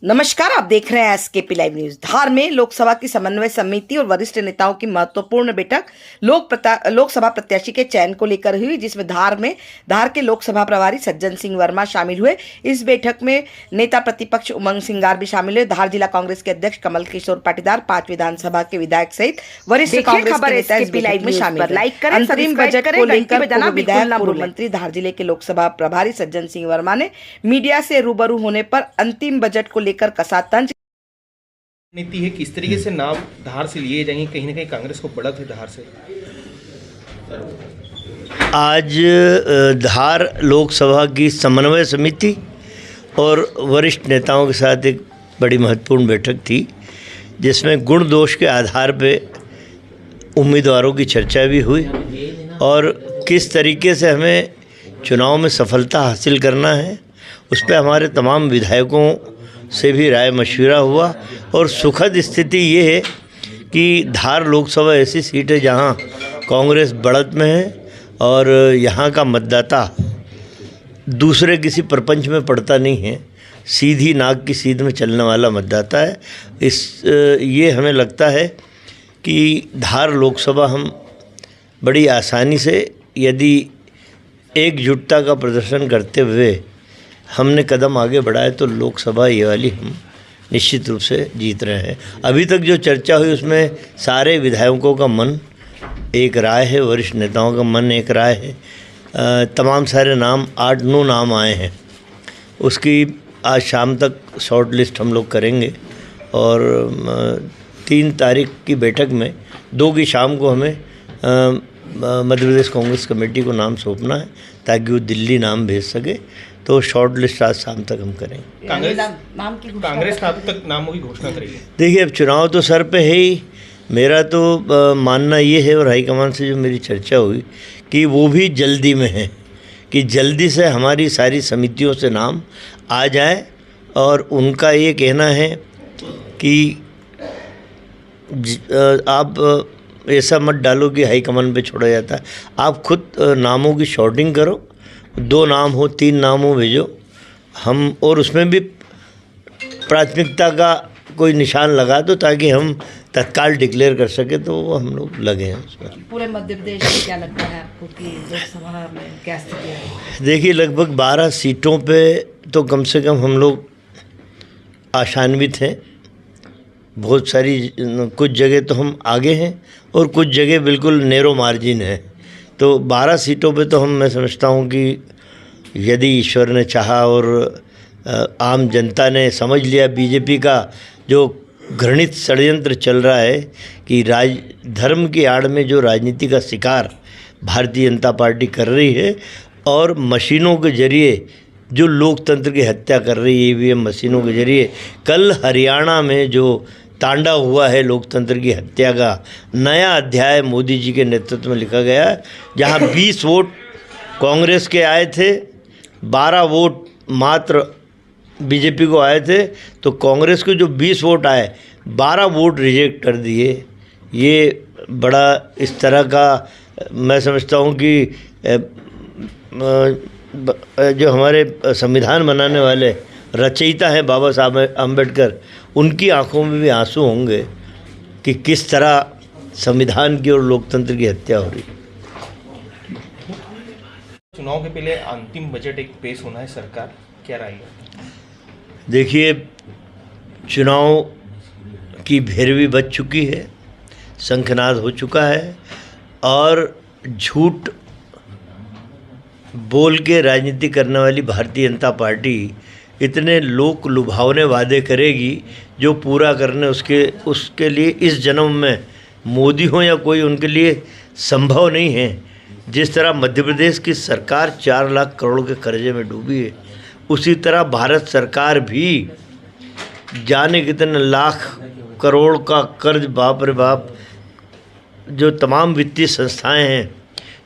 नमस्कार, आप देख रहे हैं एसकेपी लाइव न्यूज। धार में लोकसभा की समन्वय समिति और वरिष्ठ नेताओं की महत्वपूर्ण बैठक लोकसभा प्रत्याशी के चयन को लेकर हुई, जिसमें धार के लोकसभा प्रभारी सज्जन सिंह वर्मा शामिल हुए। इस बैठक में नेता प्रतिपक्ष उमंग सिंगार भी शामिल हुए। धार जिला कांग्रेस के अध्यक्ष कमल किशोर पाटीदार, 5 विधानसभा के विधायक सहित वरिष्ठ कांग्रेस के नेता इस बैठक में शामिल हुए। अंतरिम बजट को लेकर पूर्व मंत्री धार जिले के लोकसभा प्रभारी सज्जन सिंह वर्मा ने मीडिया से रूबरू होने पर अंतिम बजट को लेकर कसा तंज। नीति है किस तरीके से नाम धार से लिए जाएंगे, कहीं ना कहीं कांग्रेस को बढ़त है धार से। आज धार लोकसभा की समन्वय समिति और वरिष्ठ नेताओं के साथ एक बड़ी महत्वपूर्ण बैठक थी, जिसमें गुण दोष के आधार पे उम्मीदवारों की चर्चा भी हुई और किस तरीके से हमें चुनाव में सफलता हासिल करना है उस पर हमारे तमाम विधायकों से भी राय मशविरा हुआ। और सुखद स्थिति ये है कि धार लोकसभा ऐसी सीट है जहां कांग्रेस बढ़त में है और यहां का मतदाता दूसरे किसी प्रपंच में पड़ता नहीं है, सीधी नाक की सीध में चलने वाला मतदाता है। ये हमें लगता है कि धार लोकसभा हम बड़ी आसानी से, यदि एकजुटता का प्रदर्शन करते हुए हमने कदम आगे बढ़ाए, तो लोकसभा ये वाली हम निश्चित रूप से जीत रहे हैं। अभी तक जो चर्चा हुई उसमें सारे विधायकों का मन एक राय है, वरिष्ठ नेताओं का मन एक राय है। तमाम सारे नाम 8-9 नाम आए हैं, उसकी आज शाम तक शॉर्ट लिस्ट हम लोग करेंगे और 3 तारीख की बैठक में 2 की शाम को हमें मध्य प्रदेश कांग्रेस कमेटी को नाम सौंपना है ताकि वो दिल्ली नाम भेज सके। तो शॉर्ट लिस्ट आज शाम तक हम करेंगे। कांग्रेस कब तक नामों की घोषणा करेगी? देखिए, अब चुनाव तो सर पे है ही। मेरा तो मानना ये है और हाईकमान से जो मेरी चर्चा हुई कि वो भी जल्दी में है, कि जल्दी से हमारी सारी समितियों से नाम आ जाए। और उनका ये कहना है कि आप ऐसा मत डालो कि हाईकमान पे छोड़ा जाता है, आप खुद नामों की शॉर्टिंग करो, 2 नाम हो 3 नाम हो भेजो हम, और उसमें भी प्राथमिकता का कोई निशान लगा दो ताकि हम तत्काल डिक्लेयर कर सके। तो वो हम लोग लगे हैं उसमें। पूरे मध्य प्रदेश में क्या लगता है आपको कि लोकसभा में क्या स्थिति है? देखिए, लगभग 12 सीटों पे तो कम से कम हम लोग आशान्वित हैं। बहुत सारी, कुछ जगह तो हम आगे हैं और कुछ जगह बिल्कुल नैरो मार्जिन है। तो 12 सीटों पे तो मैं समझता हूँ कि यदि ईश्वर ने चाहा और आम जनता ने समझ लिया, बीजेपी का जो घृणित षड्यंत्र चल रहा है कि धर्म की आड़ में जो राजनीति का शिकार भारतीय जनता पार्टी कर रही है और मशीनों के जरिए जो लोकतंत्र की हत्या कर रही है, ईवीएम मशीनों के जरिए। कल हरियाणा में जो तांडव हुआ है लोकतंत्र की हत्या का, नया अध्याय मोदी जी के नेतृत्व में लिखा गया है। जहां 20 वोट कांग्रेस के आए थे, 12 वोट मात्र बीजेपी को आए थे, तो कांग्रेस को जो 20 वोट आए, 12 वोट रिजेक्ट कर दिए। ये बड़ा इस तरह का मैं समझता हूं कि जो हमारे संविधान बनाने वाले रचयिता हैं बाबा साहब अम्बेडकर, उनकी आंखों में भी आंसू होंगे कि किस तरह संविधान की और लोकतंत्र की हत्या हो रही। चुनाव के पहले अंतिम बजट एक पेश होना है, सरकार क्या राय है? देखिए, चुनाव की भैरवी बज चुकी है, शंखनाद हो चुका है और झूठ बोल के राजनीति करने वाली भारतीय जनता पार्टी इतने लोक लुभावने वादे करेगी जो पूरा करने उसके लिए इस जन्म में मोदी हो या कोई उनके लिए संभव नहीं है। जिस तरह मध्य प्रदेश की सरकार 4 लाख करोड़ के कर्जे में डूबी है, उसी तरह भारत सरकार भी जाने कितने लाख करोड़ का कर्ज, बाप रे बाप, जो तमाम वित्तीय संस्थाएं हैं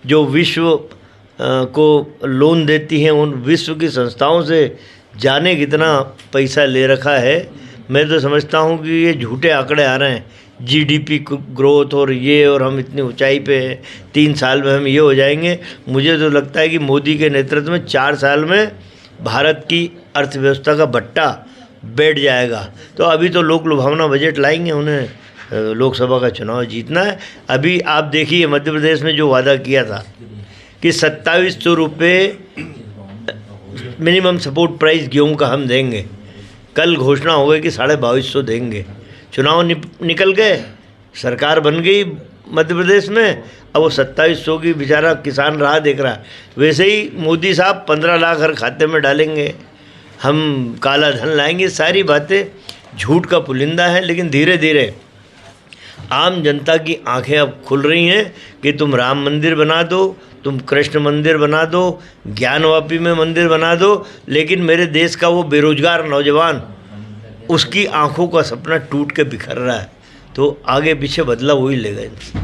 जो विश्व को लोन देती हैं, उन विश्व की संस्थाओं से जाने कितना पैसा ले रखा है। मैं तो समझता हूँ कि ये झूठे आंकड़े आ रहे हैं, जीडीपी ग्रोथ और ये, और हम इतनी ऊंचाई पे हैं, 3 साल में हम ये हो जाएंगे। मुझे तो लगता है कि मोदी के नेतृत्व में 4 साल में भारत की अर्थव्यवस्था का भट्टा बैठ जाएगा। तो अभी तो लोक लुभावना बजट लाएंगे, उन्हें लोकसभा का चुनाव जीतना है। अभी आप देखिए मध्य प्रदेश में जो वादा किया था कि 2700 रुपये मिनिमम सपोर्ट प्राइस गेहूं का हम देंगे, कल घोषणा हो गई कि 2250 देंगे। चुनाव निकल गए, सरकार बन गई मध्य प्रदेश में, अब वो 2700 की बेचारा किसान राह देख रहा है। वैसे ही मोदी साहब 15 लाख हर खाते में डालेंगे, हम काला धन लाएंगे। सारी बातें झूठ का पुलिंदा है, लेकिन धीरे धीरे आम जनता की आंखें अब खुल रही हैं कि तुम राम मंदिर बना दो, तुम कृष्ण मंदिर बना दो, ज्ञानवापी में मंदिर बना दो, लेकिन मेरे देश का वो बेरोजगार नौजवान, उसकी आंखों का सपना टूट के बिखर रहा है। तो आगे पीछे बदलाव वही लेगा।